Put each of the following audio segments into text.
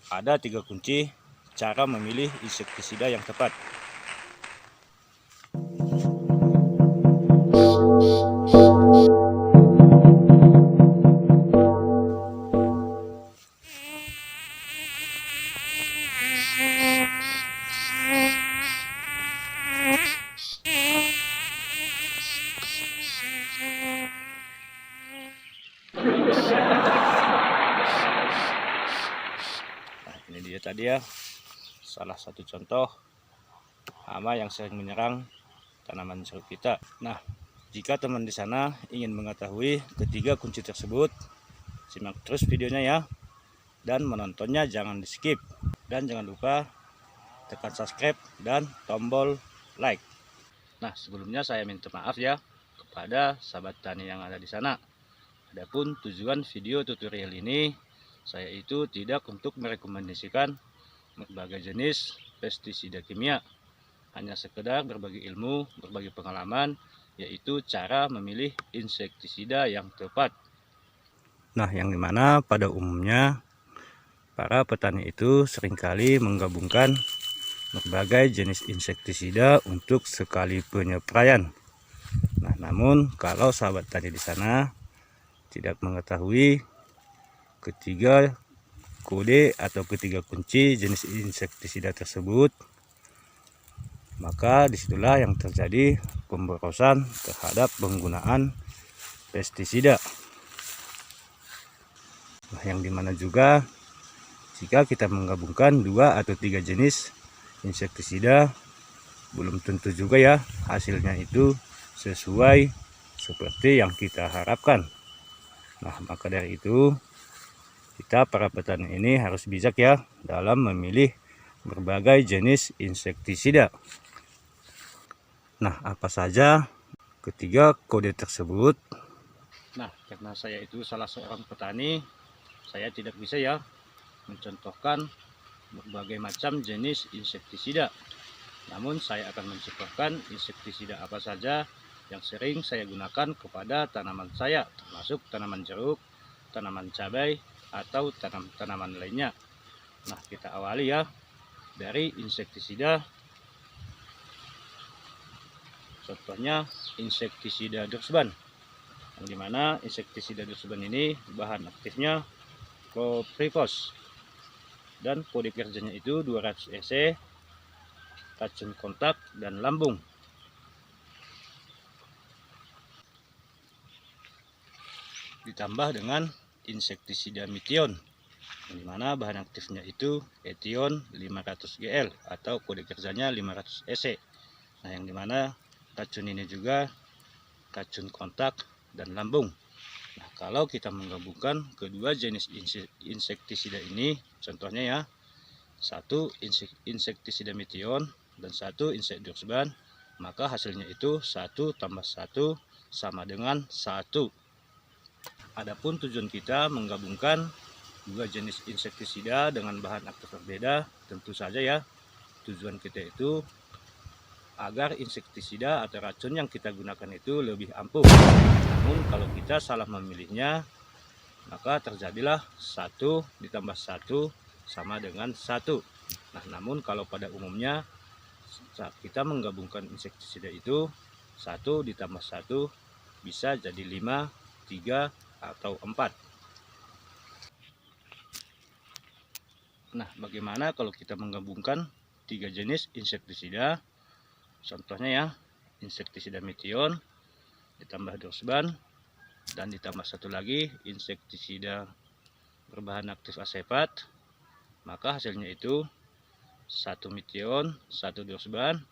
Ada 3 kunci cara memilih insektisida yang tepat. Nah, ini dia tadi ya, salah satu contoh hama yang sering menyerang tanaman jeruk kita. Nah, jika teman di sana ingin mengetahui ketiga kunci tersebut, simak terus videonya ya, dan menontonnya jangan di skip, dan jangan lupa tekan subscribe dan tombol like. Nah, sebelumnya saya minta maaf ya kepada sahabat tani yang ada di sana. Adapun tujuan video tutorial ini, saya itu tidak untuk merekomendasikan berbagai jenis pestisida kimia, hanya sekedar berbagi ilmu, berbagi pengalaman, yaitu cara memilih insektisida yang tepat. Nah, yang dimana pada umumnya para petani itu seringkali menggabungkan berbagai jenis insektisida untuk sekali penyepraian. Nah, namun kalau sahabat tani di sana tidak mengetahui ketiga kode atau ketiga kunci jenis insektisida tersebut, maka disitulah yang terjadi pemborosan terhadap penggunaan pestisida. Nah, yang dimana juga jika kita menggabungkan 2 atau 3 jenis insektisida, belum tentu juga ya hasilnya itu sesuai seperti yang kita harapkan. Nah, maka dari itu kita para petani ini harus bijak ya dalam memilih berbagai jenis insektisida. Nah, apa saja ketiga kode tersebut? Nah, karena saya itu salah seorang petani, saya tidak bisa ya mencontohkan berbagai macam jenis insektisida. Namun saya akan mencontohkan insektisida apa saja yang sering saya gunakan kepada tanaman saya, termasuk tanaman jeruk, tanaman cabai, atau tanaman lainnya. Nah, kita awali ya dari insektisida. Contohnya insektisida Dursuban, yang dimana insektisida Dursuban ini bahan aktifnya chlorpyrifos dan kode kerjanya itu 200 EC, racun kontak dan lambung. Ditambah dengan insektisida Mithion, yang dimana bahan aktifnya itu Ethion 500 GL atau kode kerjanya 500 EC. Nah, yang dimana racun ini juga racun kontak dan lambung. Nah, kalau kita menggabungkan kedua jenis insektisida ini, contohnya ya, satu insektisida Mithion dan satu insektisida Dursuban, maka hasilnya itu 1 tambah 1 sama dengan 1. Adapun tujuan kita menggabungkan dua jenis insektisida dengan bahan aktif berbeda, tentu saja ya tujuan kita itu agar insektisida atau racun yang kita gunakan itu lebih ampuh. Namun kalau kita salah memilihnya, maka terjadilah 1 ditambah 1 sama dengan 1. Nah, namun kalau pada umumnya saat kita menggabungkan insektisida itu 1 ditambah 1 bisa jadi 5, 3, atau 4. Nah, bagaimana kalau kita menggabungkan 3 jenis insektisida? Contohnya ya, insektisida Mithion ditambah Dursuban dan ditambah satu lagi insektisida berbahan aktif asepat, maka hasilnya itu 1 Mithion, 1 Dursuban,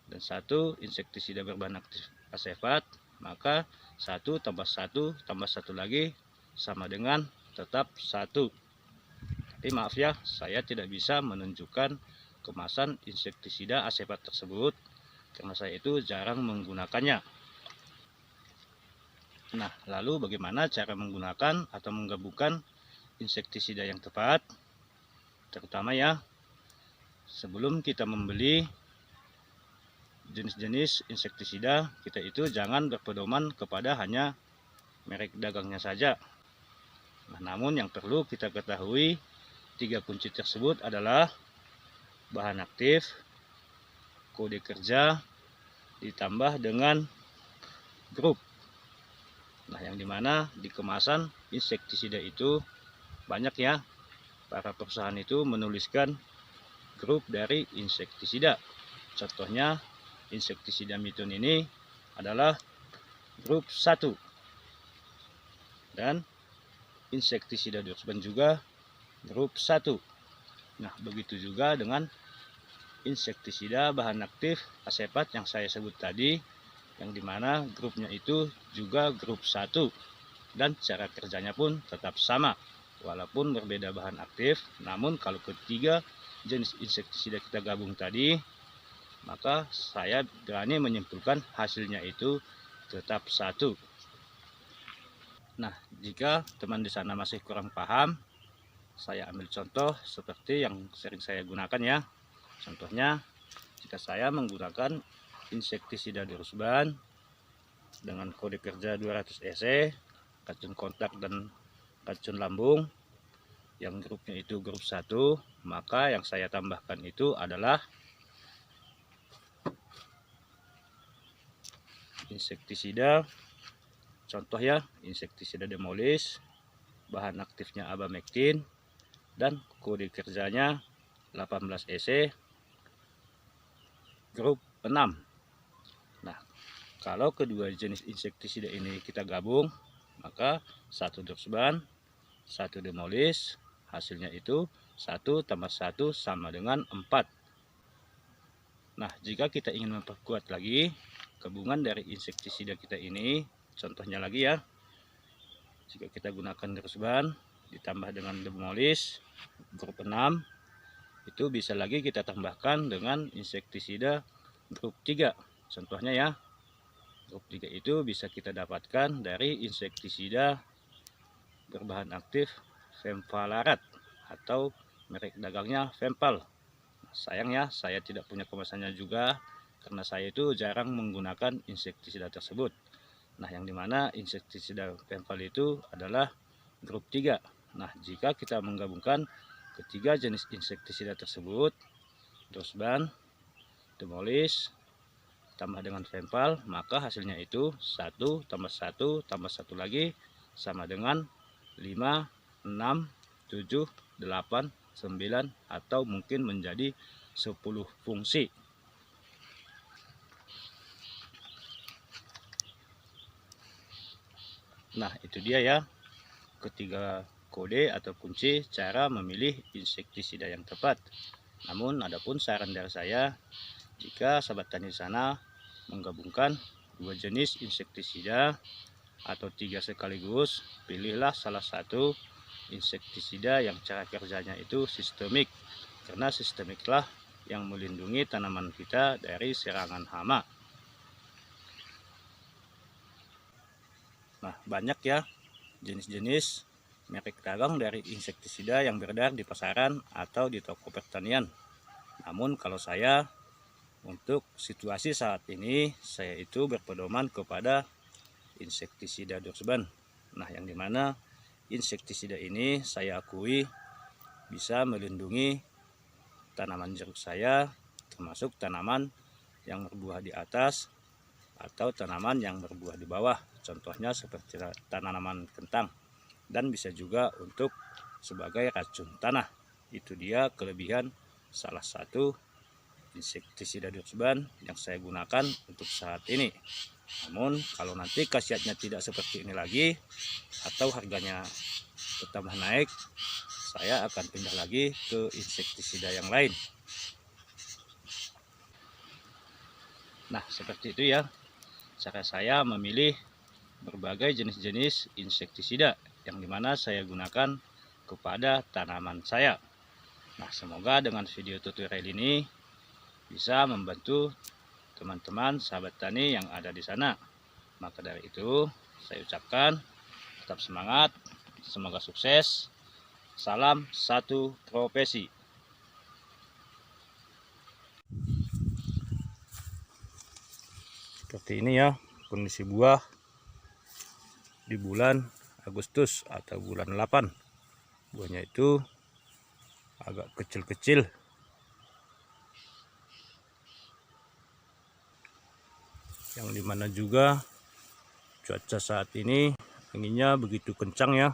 dan 1 insektisida berbahan aktif asepat, maka 1 tambah 1 tambah 1 lagi sama dengan tetap 1. Tapi maaf ya, saya tidak bisa menunjukkan kemasan insektisida asepat tersebut karena saya itu jarang menggunakannya. Nah, lalu bagaimana cara menggunakan atau menggabungkan insektisida yang tepat? Terutama ya, sebelum kita membeli jenis-jenis insektisida, kita itu jangan berpedoman kepada hanya merek dagangnya saja. Nah, namun yang perlu kita ketahui, ketiga kunci tersebut adalah bahan aktif, kode kerja, ditambah dengan grup. Nah, yang dimana di kemasan insektisida itu banyak ya, para perusahaan itu menuliskan grup dari insektisida. Contohnya insektisida Mitun ini adalah grup 1, dan insektisida Dursban juga grup 1. Nah, begitu juga dengan insektisida bahan aktif asepat yang saya sebut tadi, yang dimana grupnya itu juga grup 1, dan cara kerjanya pun tetap sama walaupun berbeda bahan aktif. Namun kalau ketiga jenis insektisida kita gabung tadi, maka saya berani menyimpulkan hasilnya itu tetap 1. Nah, jika teman di sana masih kurang paham, saya ambil contoh seperti yang sering saya gunakan ya. Contohnya, jika saya menggunakan insektisida Dursban dengan kode kerja 200 EC, racun kontak dan racun lambung, yang grupnya itu grup 1, maka yang saya tambahkan itu adalah insektisida. Contoh ya, insektisida Demolis, bahan aktifnya abamectin, dan kode kerjanya 18 EC, grup 6. Nah, kalau kedua jenis insektisida ini kita gabung, maka 1 Dursban, 1 Demolis, hasilnya itu 1 tambah 1 sama dengan 4. Nah, jika kita ingin memperkuat lagi gabungan dari insektisida kita ini, contohnya lagi ya, jika kita gunakan Dursban ditambah dengan Demolis grup 6, itu bisa lagi kita tambahkan dengan insektisida grup 3. Contohnya ya, grup 3 itu bisa kita dapatkan dari insektisida berbahan aktif Femfalarat atau merek dagangnya Fempal. Sayang ya, saya tidak punya kemasannya juga karena saya itu jarang menggunakan insektisida tersebut. Nah, yang dimana insektisida Fempal itu adalah grup 3. Nah, jika kita menggabungkan ketiga jenis insektisida tersebut, Dursban, Demolis, tambah dengan Fempal, maka hasilnya itu 1 tambah 1 tambah 1 lagi sama dengan 5, 6, 7, 8, 9, atau mungkin menjadi 10 fungsi. Nah, itu dia ya, ketiga kode atau kunci cara memilih insektisida yang tepat. Namun adapun saran dari saya, jika sahabat tani sana menggabungkan dua jenis insektisida atau 3 sekaligus, pilihlah salah satu insektisida yang cara kerjanya itu sistemik, karena sistemiklah yang melindungi tanaman kita dari serangan hama. Nah, banyak ya jenis-jenis merek dagang dari insektisida yang beredar di pasaran atau di toko pertanian. Namun kalau saya, untuk situasi saat ini, saya itu berpedoman kepada insektisida Dursban. Nah, yang dimana insektisida ini saya akui bisa melindungi tanaman jeruk saya, termasuk tanaman yang berbuah di atas atau tanaman yang berbuah di bawah. Contohnya seperti tanaman kentang, dan bisa juga untuk sebagai racun tanah. Itu dia kelebihan salah satu insektisida Dursban yang saya gunakan untuk saat ini. Namun kalau nanti khasiatnya tidak seperti ini lagi atau harganya bertambah naik, saya akan pindah lagi ke insektisida yang lain. Nah, seperti itu ya cara saya memilih berbagai jenis-jenis insektisida yang dimana saya gunakan kepada tanaman saya. Nah, semoga dengan video tutorial ini bisa membantu teman-teman sahabat tani yang ada di sana. Maka dari itu saya ucapkan tetap semangat, semoga sukses. Salam satu profesi. Seperti ini ya kondisi buah di bulan Agustus atau bulan 8. Buahnya itu agak kecil-kecil. Yang dimana juga cuaca saat ini anginnya begitu kencang ya.